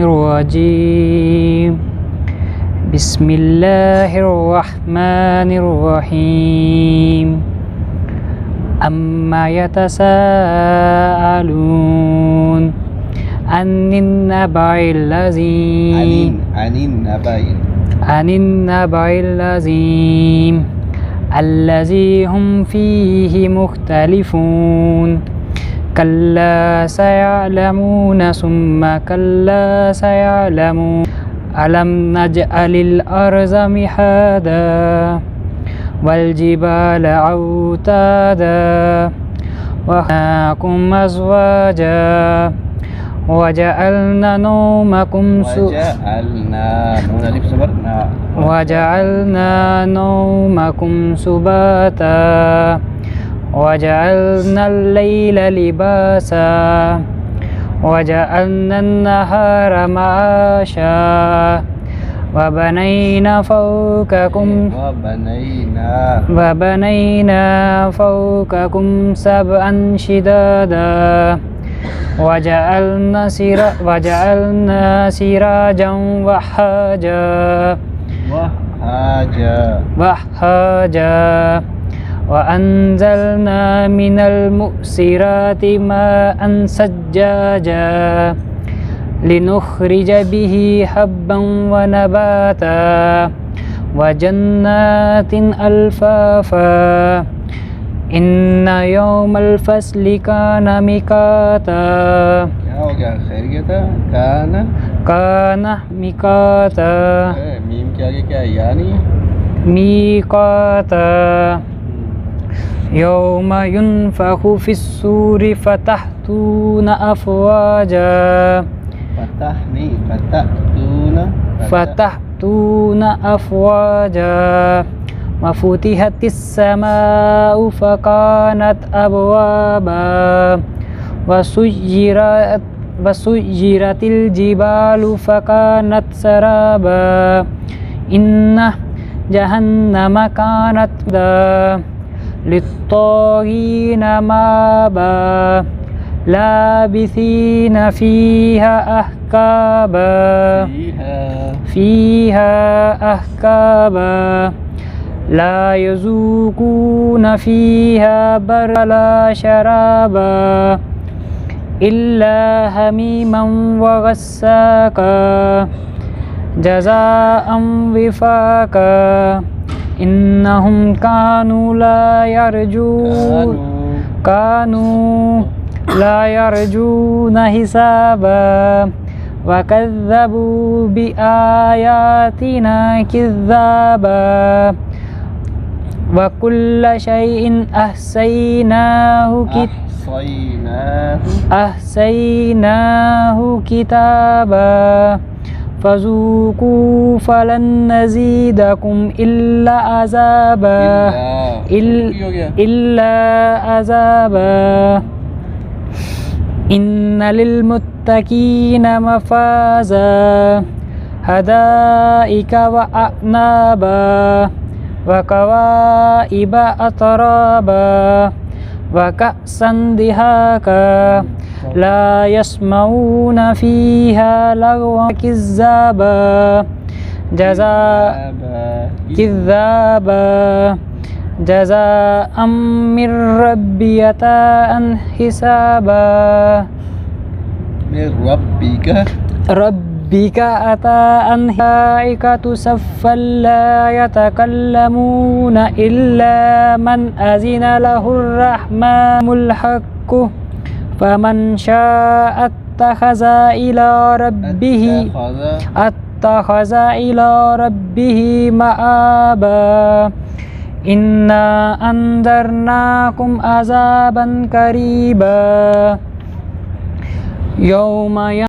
الرجيم بسم الله الرحمن الرحيم أما يتساءلون عن النبأ العظيم الذي هم فيه مختلفون كلا سيعلمون ثم كلا سيعلمون ألم نجعل الأرض مهادا والجبال أوتادا وخلقناكم أزواجا وجعلنا نومكم سباتا وجعلنا الليل لباسا وجعلنا النهار معاشا وبنينا فوقكم سبعا شدادا وجعلنا سراجا وهاجا وأنزلنا من المؤسرات ماء ثجاجا لنخرج به حبا ونباتا وجنات ألفافا إن يوم الفصل كان ميقاتا كان ميقاتا ميقاتا يوم ينفخ في الصور فتأتون أفواجا وفتحت السماء فكانت أبوابا وسيرت الجبال فكانت سرابا إن جهنم كانت للطاغين مآبا لابثين فيها أحقابا لا يذوقون فيها برا ولا شرابا إلا حميما وغساقا جزاء وفاقا إنهم كانوا لا يرجون حسابا وكذبوا بآياتنا كذابا وكل شيء أحصيناه كتابا فذوقوا فلن نزيدكم إلا عذابا إن للمتقين مفازا حدائق وأعنابا وكواعب أترابا وكأسا دهاقا لا يسمعون فيها لغوا كذابا جزاء من ربك عطاء حسابا من ربك عطاء ملائكة صفا لا يتكلمون إلا من أذن له الرحمن الحق فمن شاء اتخذ إلى ربه مآبا إنا أنذرناكم عذابا قريبا يوم